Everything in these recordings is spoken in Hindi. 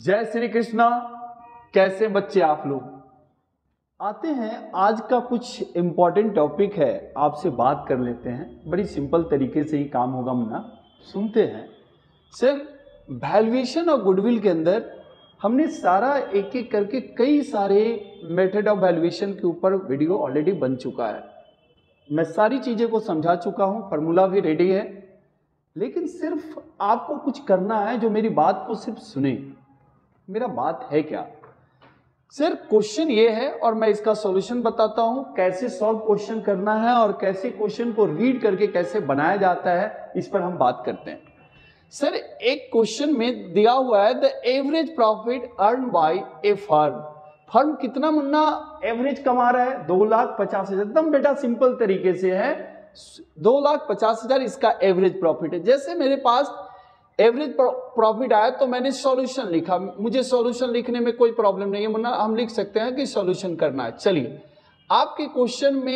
जय श्री कृष्णा। कैसे बच्चे आप लोग? आते हैं, आज का कुछ इंपॉर्टेंट टॉपिक है, आपसे बात कर लेते हैं। बड़ी सिंपल तरीके से ही काम होगा मुन्ना, सुनते हैं। सर, वैल्यूएशन और गुडविल के अंदर हमने सारा एक एक करके कई सारे मेथड ऑफ वैल्यूएशन के ऊपर वीडियो ऑलरेडी बन चुका है। मैं सारी चीज़ें को समझा चुका हूँ, फार्मूला भी रेडी है, लेकिन सिर्फ आपको कुछ करना है जो मेरी बात को सिर्फ सुने। मेरा बात है क्या सर? क्वेश्चन ये है और मैं इसका सॉल्यूशन बताता हूं, कैसे सॉल्व क्वेश्चन करना है और कैसे क्वेश्चन को रीड करके कैसे बनाया जाता है, इस पर हम बात करते हैं। सर, एक क्वेश्चन में दिया हुआ है the average profit earn by A firm कितना मुन्ना एवरेज कमा रहा है? 2,50,000। एकदम बेटा सिंपल तरीके से है, 2,50,000 इसका एवरेज प्रॉफिट है। जैसे मेरे पास एवरेज प्रॉफिट आया तो मैंने सॉल्यूशन लिखा। मुझे सॉल्यूशन लिखने में कोई प्रॉब्लम नहीं है मुन्ना, हम लिख सकते हैं कि सॉल्यूशन करना है। चलिए, आपके क्वेश्चन में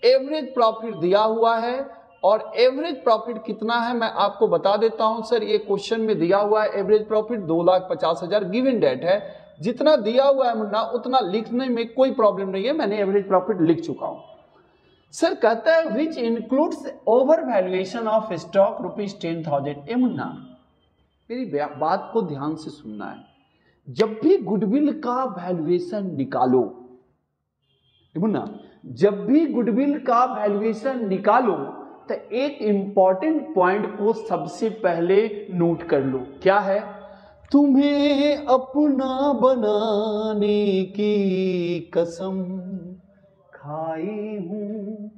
एवरेज प्रॉफिट दिया हुआ है और एवरेज प्रॉफिट कितना है मैं आपको बता देता हूं। सर, ये क्वेश्चन में दिया हुआ है एवरेज प्रॉफिट 2,50,000, गिवन डेट है। जितना दिया हुआ है मुन्ना उतना लिखने में कोई प्रॉब्लम नहीं है, मैंने एवरेज प्रॉफिट लिख चुका हूं। सर कहता है which includes over valuation of stock ₹10,000। ए मुन्ना, मेरी बात को ध्यान से सुनना है। जब भी गुडविल का वैल्यूएशन निकालो, मुन्ना, जब भी गुडविल का वैल्यूएशन निकालो तो एक इंपॉर्टेंट पॉइंट को सबसे पहले नोट कर लो। क्या है? तुम्हें अपना बनाने की कसम खाई हूं।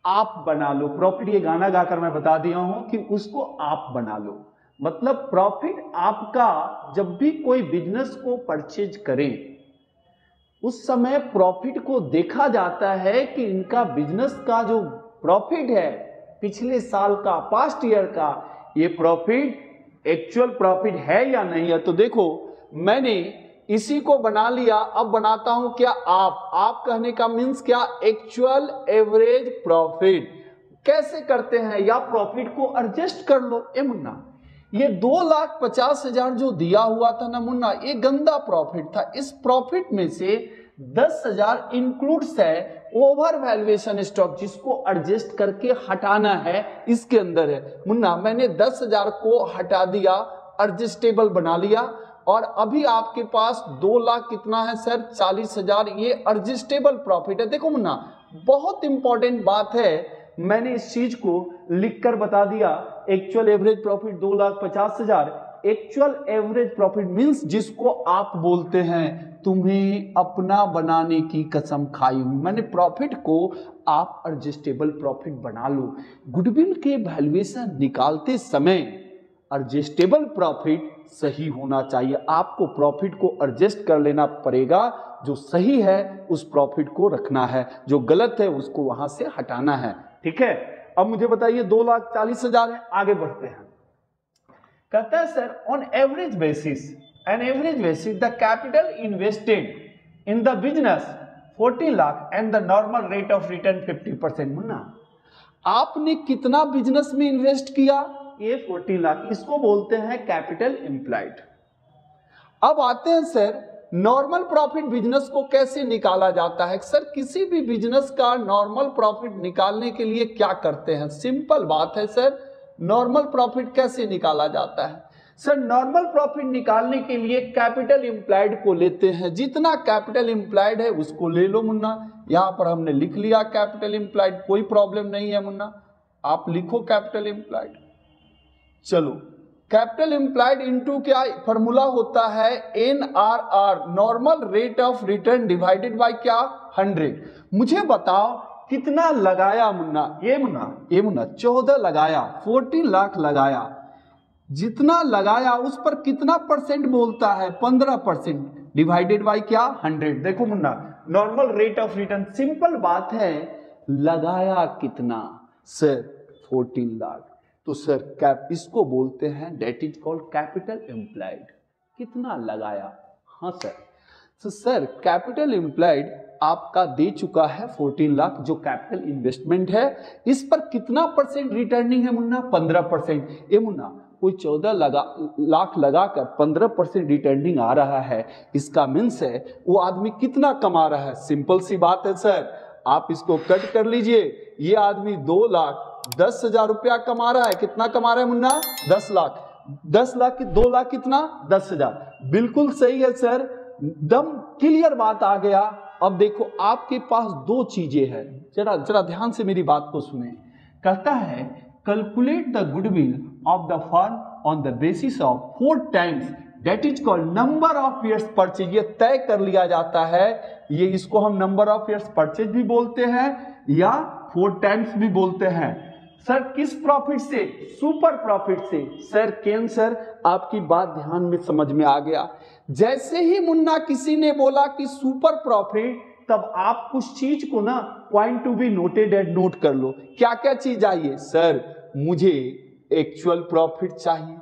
आप बना लो प्रॉफिट। ये गाना गाकर मैं बता दिया हूं कि उसको आप बना लो। मतलब प्रॉफिट आपका, जब भी कोई बिजनेस को परचेज करें उस समय प्रॉफिट को देखा जाता है कि इनका बिजनेस का जो प्रॉफिट है पिछले साल का, पास्ट ईयर का, ये प्रॉफिट एक्चुअल प्रॉफिट है या नहीं है। तो देखो, मैंने इसी को बना लिया। अब बनाता हूं क्या? आप कहने का मीन्स क्या? Actual average profit. कैसे करते हैं? या प्रॉफिट को एडजस्ट कर लो। ए मुन्ना, ये 2,50,000 जो दिया हुआ था ना मुन्ना, ये गंदा प्रॉफिट था। इस प्रॉफिट में से 10,000 इंक्लूड्स है ओवर वैल्यूएशन स्टॉक, जिसको एडजस्ट करके हटाना है, इसके अंदर है मुन्ना। मैंने 10,000 को हटा दिया, एडजस्टेबल बना लिया, और अभी आपके पास 2 लाख कितना है सर? 40,000। ये एडजस्टेबल प्रॉफिट है। देखो मुन्ना, बहुत इंपॉर्टेंट बात है, मैंने इस चीज को लिखकर बता दिया। Actual average profit 2,50,000। Actual average profit means जिसको आप बोलते हैं तुम्हें अपना बनाने की कसम खाई हूं। मैंने प्रॉफिट को आप एडजस्टेबल प्रॉफिट बना लो। गुडविल के वैल्यूएशन निकालते समय एडजस्टेबल प्रॉफिट सही होना चाहिए। आपको प्रॉफिट को एडजस्ट कर लेना पड़ेगा। जो सही है उस प्रॉफिट को रखना है, जो गलत है उसको वहां से हटाना है। ठीक है? अब मुझे बताइए, 2,40,000 है। आगे बढ़ते हैं। कहता है sir, on average basis the capital invested in the business 14 lakh and the normal rate of return 50%। Munna, आपने कितना बिजनेस में इन्वेस्ट किया? ये 14 लाख। इसको बोलते हैं कैपिटल एम्प्लॉयड। अब आते हैं सर, नॉर्मल प्रॉफिट बिजनेस को कैसे निकाला जाता है? सर, किसी भी बिजनेस का नॉर्मल प्रॉफिट निकालने के लिए क्या करते हैं? सिंपल बात है सर, नॉर्मल प्रॉफिट कैसे निकाला जाता है? सर, नॉर्मल प्रॉफिट निकालने के लिए कैपिटल एम्प्लॉयड को लेते हैं। जितना कैपिटल एम्प्लॉयड है उसको ले लो मुन्ना। यहां पर हमने लिख लिया कैपिटल एम्प्लॉयड, कोई प्रॉब्लम नहीं है मुन्ना, आप लिखो कैपिटल एम्प्लॉयड। चलो, कैपिटल एम्प्लॉयड इनटू क्या फॉर्मूला होता है? NRR, normal rate of return divided by क्या? 100। मुझे बताओ कितना लगाया मुन्ना? ये मुन्ना 14 लगाया, 14 लाख लगाया। जितना लगाया उस पर कितना परसेंट बोलता है? 15%, डिवाइडेड बाय क्या? 100। देखो Munna, normal rate of return, simple बात है, लगाया कितना सर? 14 लाख। तो सर कैप इसको बोलते हैं, that is called capital employed. कितना लगाया? हाँ सर। तो सर, कैपिटल एम्प्लॉयड आपका दे चुका है 14 लाख, जो कैपिटल इन्वेस्टमेंट है। इस पर कितना परसेंट रिटर्निंग है मुन्ना? 15%। ये मुन्ना, कोई 14 लाख लगाकर 15% रिटर्निंग आ रहा है, इसका मीन्स है वो आदमी कितना कमा रहा है। सिंपल सी बात है सर, आप इसको कट कर लीजिए। ये आदमी 2,10,000 रुपया कमा रहा है। कितना कमा रहा है मुन्ना? 10 लाख। 10 लाख की 2 लाख कितना? 10,000। बिल्कुल सही है सर, दम क्लियर बात आ गया। अब देखो आपके पास दो चीजें हैं, जरा ध्यान से मेरी बात को सुने। कहता है calculate the goodwill of the firm on the basis of 4 times that is called number of years purchase. ये तय कर लिया जाता है, ये इसको हम नंबर ऑफ ईयर्स परचेज भी बोलते हैं या 4 टाइम्स भी बोलते हैं। सर किस प्रॉफिट से? सुपर प्रॉफिट से। सर कैंसर आपकी बात ध्यान में समझ में आ गया। जैसे ही मुन्ना किसी ने बोला कि सुपर प्रॉफिट, तब आप कुछ चीज को ना point to be noted and note कर लो। क्या क्या चीज चाहिए? सर मुझे एक्चुअल प्रॉफिट चाहिए,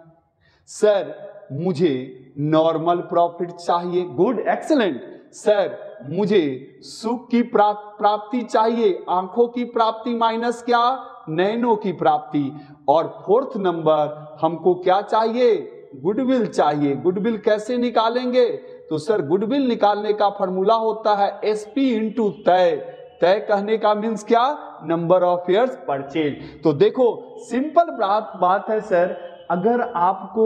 सर मुझे नॉर्मल प्रॉफिट चाहिए, गुड एक्सीलेंट। सर मुझे सुख की प्राप्ति चाहिए, आंखों की प्राप्ति माइनस क्या? नैनों की प्राप्ति। और 4th नंबर हमको क्या चाहिए? गुडविल चाहिए। गुडविल कैसे निकालेंगे? तो सर गुडविल निकालने का फॉर्मूला होता है SP इंटू तय। तय कहने का मीन्स क्या? Number of years purchase. तो देखो सिंपल बात है सर, अगर आपको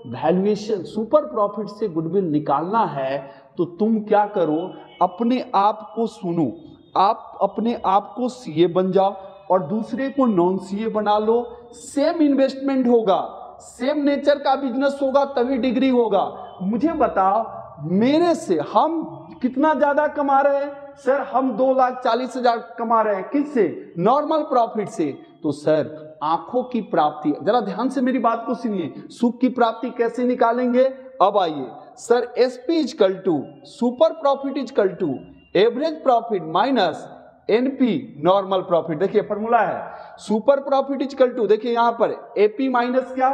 वैल्यूएशन सुपर प्रॉफिट से गुडविल निकालना है तो तुम क्या करो, अपने आप को सुनो, आप अपने आप को सीए बन जाओ और दूसरे को नॉन सीए बना लो। सेम इन्वेस्टमेंट होगा, सेम नेचर का बिजनेस होगा, तभी डिग्री होगा। मुझे बताओ मेरे से हम कितना ज्यादा कमा रहे हैं? सर हम 2,40,000 कमा रहे हैं। किससे? नॉर्मल प्रॉफिट से। तो सर आंखों की प्राप्ति, जरा ध्यान से मेरी बात को सुनिए, सुख की प्राप्ति कैसे निकालेंगे? अब आइए sir, SP equal to super profit equal to average profit minus NP normal profit. देखिए फॉर्मूला है सुपर प्रॉफिट इजकल टू, देखिए यहां पर AP माइनस क्या?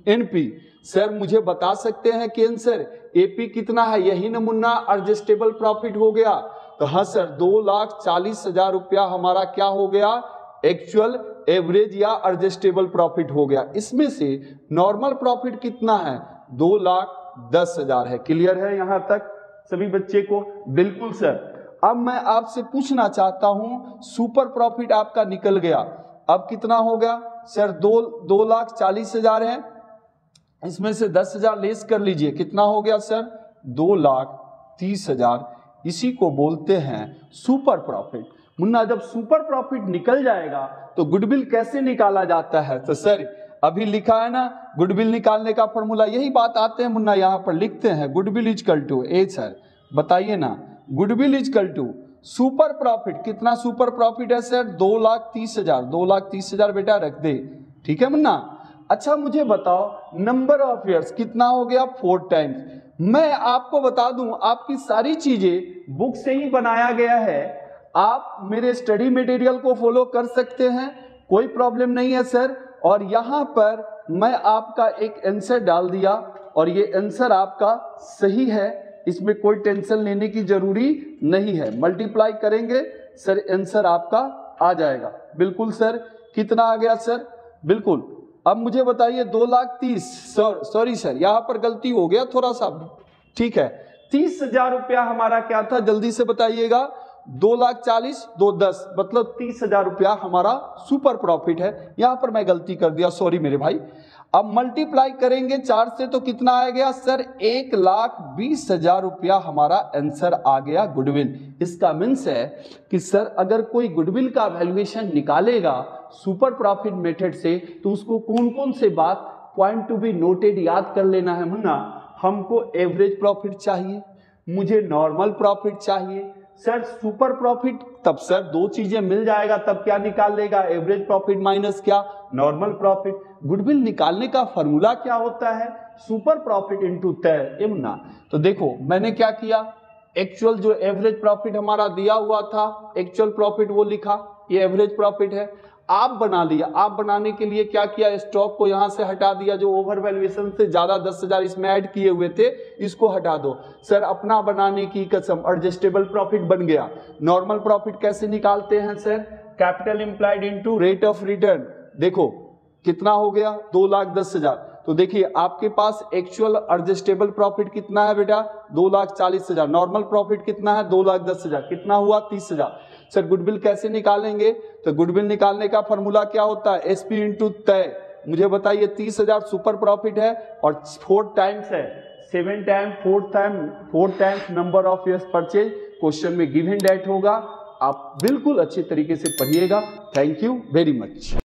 NP। सर मुझे बता सकते हैं कि आंसर AP कितना है? यही नमूना एडजस्टेबल प्रॉफिट हो गया। तो हाँ सर 2,40,000 रुपया हमारा क्या हो गया? एक्चुअल एवरेज या एडजस्टेबल प्रॉफिट हो गया। इसमें से नॉर्मल प्रॉफिट कितना है? 2,10,000 है। क्लियर है यहां तक सभी बच्चे को? बिल्कुल सर। अब मैं आपसे पूछना चाहता हूं, सुपर प्रॉफिट आपका निकल गया, अब कितना हो गया? सर 2,40,000 है, इसमें से 10,000 लेस कर लीजिए, कितना हो गया सर? 2,30,000। इसी को बोलते हैं सुपर प्रॉफिट। मुन्ना जब सुपर प्रॉफिट निकल जाएगा तो गुडविल कैसे निकाला जाता है? तो सर अभी लिखा है ना गुडविल निकालने का फॉर्मूला, यही बात आते हैं मुन्ना, यहां पर लिखते हैं goodwill equal to A. Sir बताइए ना, goodwill equal to super profit. कितना सुपर प्रॉफिट है सर? 2,30,000। 2,30,000 बेटा रख दे, ठीक है मुन्ना? अच्छा मुझे बताओ नंबर ऑफ ईयर्स कितना हो गया? 4 टाइम्स। मैं आपको बता दूं आपकी सारी चीजें बुक से ही बनाया गया है, आप मेरे स्टडी मटेरियल को फॉलो कर सकते हैं, कोई प्रॉब्लम नहीं है सर। और यहां पर मैं आपका एक आंसर डाल दिया और ये आंसर आपका सही है, इसमें कोई टेंशन लेने की जरूरी नहीं है। मल्टीप्लाई करेंगे सर आंसर आपका आ जाएगा। बिल्कुल सर। कितना आ गया सर? बिल्कुल। अब मुझे बताइए 2,30,000, सॉरी सर यहां पर गलती हो गया थोड़ा सा, ठीक है 30,000 रुपया हमारा क्या था? जल्दी से बताइएगा। 2,40,000 2,10 मतलब 30,000 रुपया हमारा सुपर प्रॉफिट है। यहां पर मैं गलती कर दिया, सॉरी मेरे भाई। अब मल्टीप्लाई करेंगे 4 से तो कितना आ गया सर? 1,20,000 रुपया हमारा आंसर आ गया गुडविल। इसका मीन्स है कि सर अगर कोई गुडविल का वैल्यूएशन निकालेगा सुपर प्रॉफिट मेथड से तो उसको कौन कौन से बात पॉइंट टू बी नोटेड याद कर लेना है मुन्ना। हमको एवरेज प्रॉफिट चाहिए, मुझे नॉर्मल प्रॉफिट चाहिए। सर सुपर प्रॉफिट, तब सर दो चीजें मिल जाएगा, तब क्या निकाल लेगा? एवरेज प्रॉफिट माइनस क्या? Normal profit. गुडविल निकालने का फॉर्मूला क्या होता है? सुपर प्रॉफिट इंटू तय। ए मुन्ना तो देखो मैंने क्या किया, एक्चुअल जो एवरेज प्रॉफिट हमारा दिया हुआ था, एक्चुअल प्रॉफिट वो लिखा, ये एवरेज प्रॉफिट है। आप बना लिया, आप बनाने के लिए क्या किया? स्टॉक को यहां से हटा दिया, जो ओवर वैल्यूएशन से ज्यादा 10,000 इसमें ऐड किए हुए थे इसको हटा दो। सर अपना बनाने की कसम एडजस्टेबल प्रॉफिट बन गया। नॉर्मल प्रॉफिट कैसे निकालते हैं sir? Capital implied into rate of return. देखो कितना हो गया 2,10,000। तो देखिए आपके पास एक्चुअल एडजस्टेबल प्रॉफिट कितना है बेटा 2,40,000। नॉर्मल प्रॉफिट कितना है 2,10,000। कितना हुआ 30,000। सर गुडविल कैसे निकालेंगे? तो गुडविल निकालने का फॉर्मूला क्या होता है एसपी इंटू तय। मुझे बताइए 30,000 सुपर प्रॉफिट है और 4 टाइम्स है 7 time 4 times number of years purchase. Question में गिवन डेट होगा। आप बिल्कुल अच्छे तरीके से पढ़िएगा। Thank you very much.